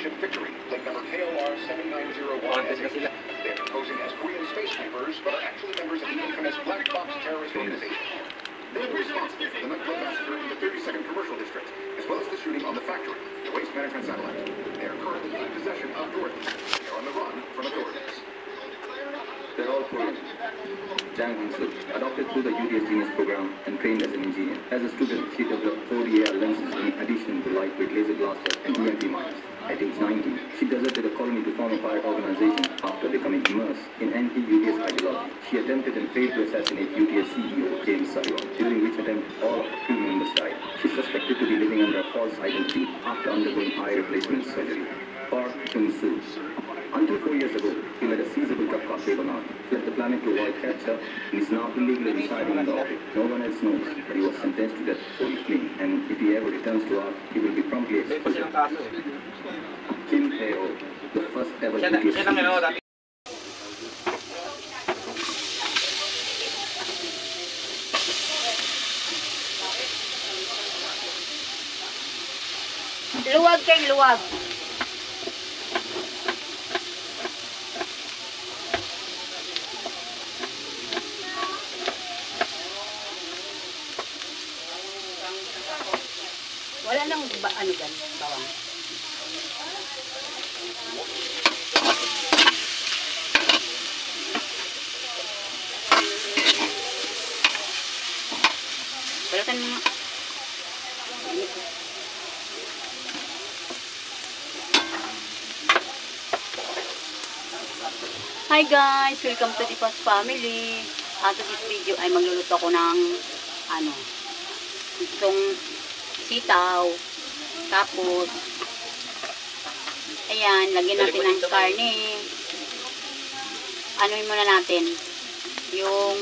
ship Victory, plate number KLR 7901, as agents. They're posing as Korean space sweepers, but are actually members of the infamous Black Box terrorist organization. They were responsible for the nightclub massacre in the 32nd Commercial District, as well as the shooting on the Factory, the waste management satellite. They are currently in possession of Dorothy. They are on the run from authorities. They're all Korean. Jang Hong-soo, adopted through the UDS Genius program and trained as an engineer. As a student, she developed 4D lenses in addition to lightweight laser blasters and EMP mines. At age 19, she deserted a colony to form a pirate organization after becoming immersed in anti-UDS ideology. She attempted and failed to assassinate UDS CEO James Sullivan, during which attempt all of her crew members died. She is suspected to be living under a false identity after undergoing eye replacement surgery. Park Chung-soo. Until 4 years ago, he led a seizable drug cartel on Earth, fled the planet to avoid capture, and is now illegally residing in the orbit. No one else knows, but he was sentenced to death for his fleeing, and if he ever returns to Earth, he will be promptly executed. Kim Tae-ho, the first ever UDS. Luwag kay luwag. Wala nang ano ganun, bawang. Balatan mo. Hi guys! Welcome to the Paz Family. After this video ay magluluto ko ng itong sitaw. Tapos ayan, lagyan natin ng karne. Anuin muna natin yung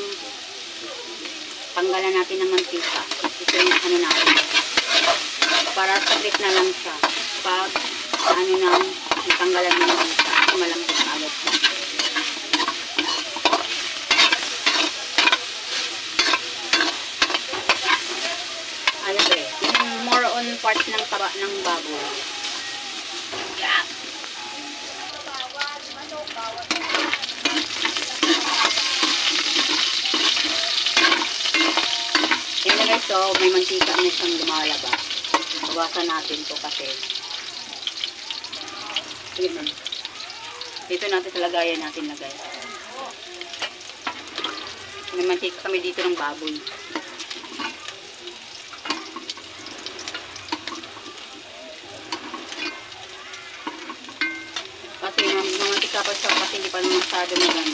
tanggalan natin ng mantika. Ito yung ano natin. Para saglit na lang siya. Pag tanggalan ng mantika. Malambot agad siya. Parts ng taba ng baboy. Yeah. Yan na guys, so may mantika na siyang lumalabas. Bawasan natin to kasi dito natin sa lagayan natin lagay. May mantika kami dito ng baboy. Kasi mamantika pa siya kasi hindi pa masyado na gano'n.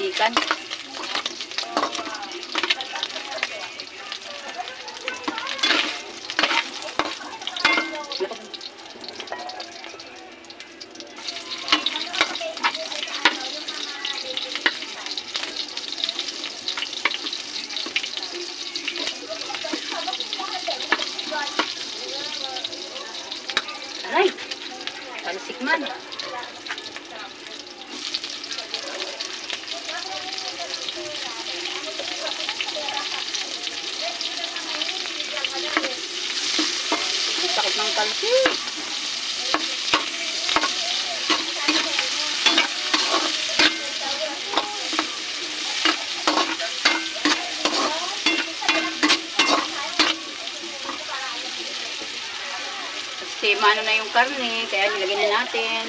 Ikan. Aray, pansik man. Sakit ng talsi. Kasi maano na yung karne, kaya nilagyan na natin.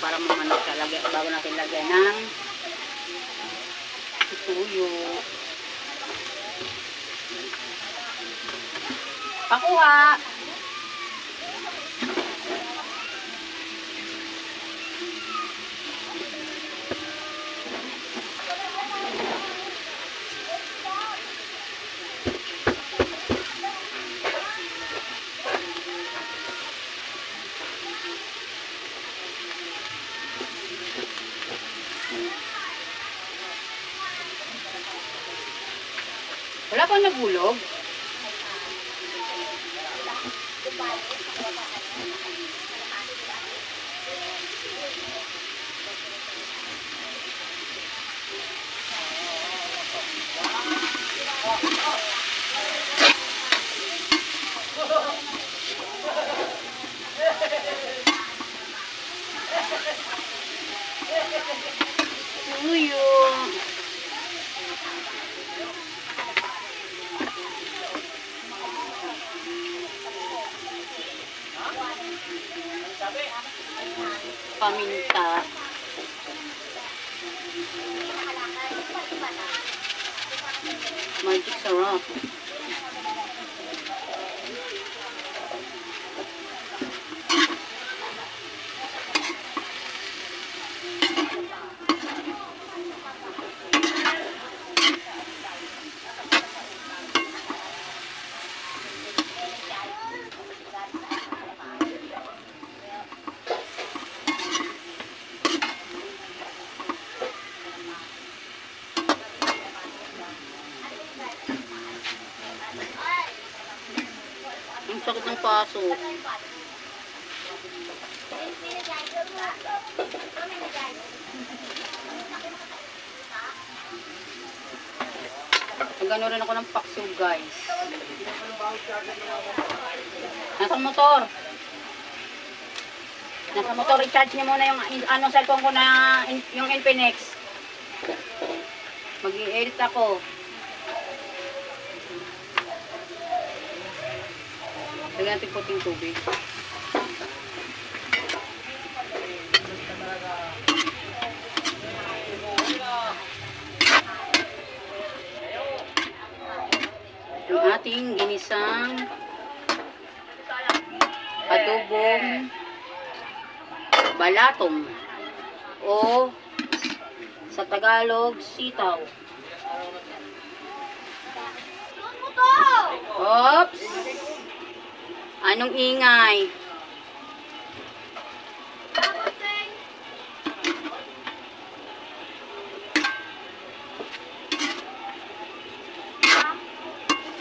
para mamano siya. Bago natin lagyan ng tuyo. Pakuha! Wala pang nagulog. Tuyo. Paminta. Magic sarap. Ang sakit ng paso. Nagano rin ako ng pakso, guys. Nasaan motor? Nasa motor, i-charge niyo muna yung cellphone ko na yung Infinix. Mag-i-edit ako. Lagyan natin puting tubig. Yung ating ginisang adobong balatong o sa Tagalog, sitaw. Oops! Anong ingay?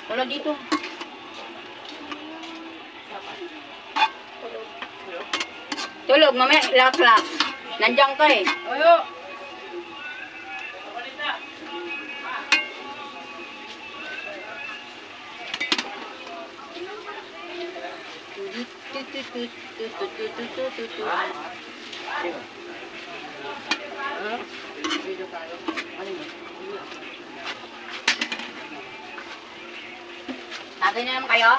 Wala dito. Tulog, mamaya lak-lak. Nandiyan ka eh. Ayo! Tagay na naman kayo?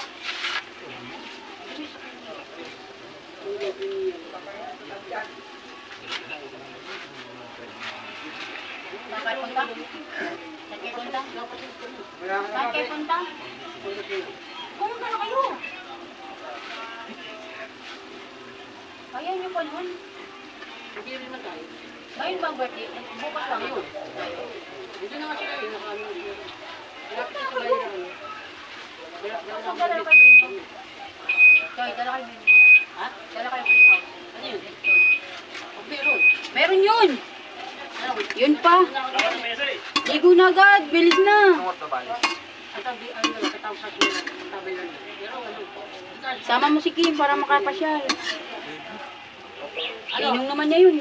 Saan kayo punta? Saan kayo punta? Saan kayo punta? Pumunta na kayo! Kaya nyo pa nun? Hindi rin na tayo. Ngayon bang birthday? Bukas lang yun. Dito na nga siya kayo. Saan dala kayo greenhouse? Choy, dala kayo greenhouse. Ha? Dala kayo greenhouse. Ano yun? Meron. Meron yun! Yun pa. Ligo na agad. Bilis na. Sama mo si Kim para makapasyal. Inong naman niya yun.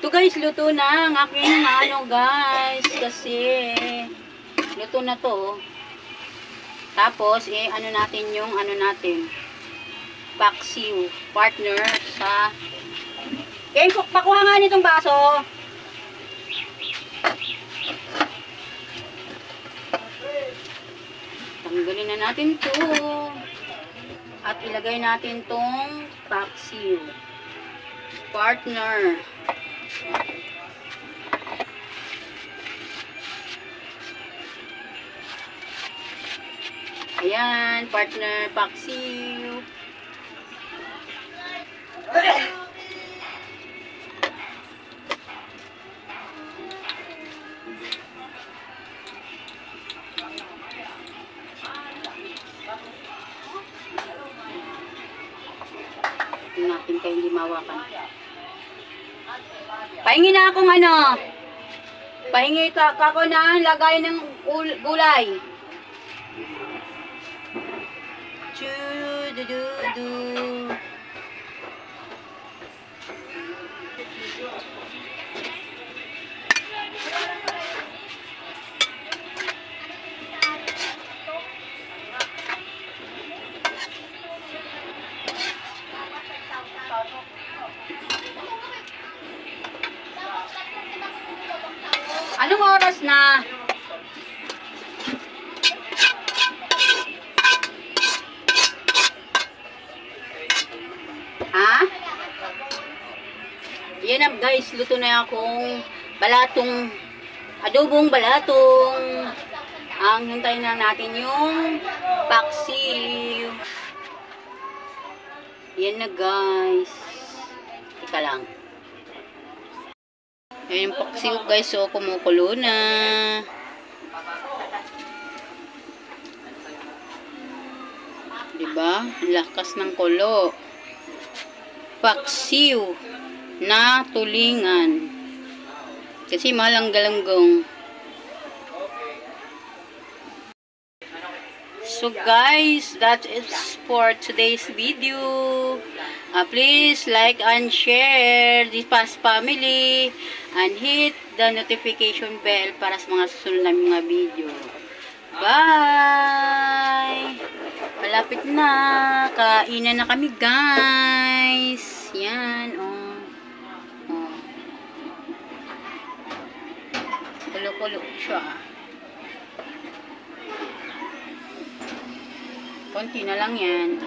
Ito guys, luto na ang aking guys. Kasi luto na to. Tapos ano natin yung paksiw partner sa pakuha nga nitong baso. Tanggalin na natin to. At ilagay natin tong paksiw. Partner. Ayan, partner paksiw. Natin kayo hindi mawakan. Pahingi na akong ano. Pahingi ka ako na lagay ng gulay. Chu-du-du-du. Anong oras na? Ha? Yan na guys, luto na akong balatong, adobong balatong. Ang hintayin na natin yung paksiw. Yan na guys. Teka lang. Ayan yung paksiw guys, so kumukulo na. Diba? Lakas ng kulo. Paksiw na tulingan. Kasi mahal ang galanggong. So guys, that is for today's video. Please like and share this past family and hit the notification bell para sa mga susunod na mga video. Bye! Malapit na. Kainan na kami guys. Yan, oh. Oh. Kulo-kulo siya. Konti na lang yan.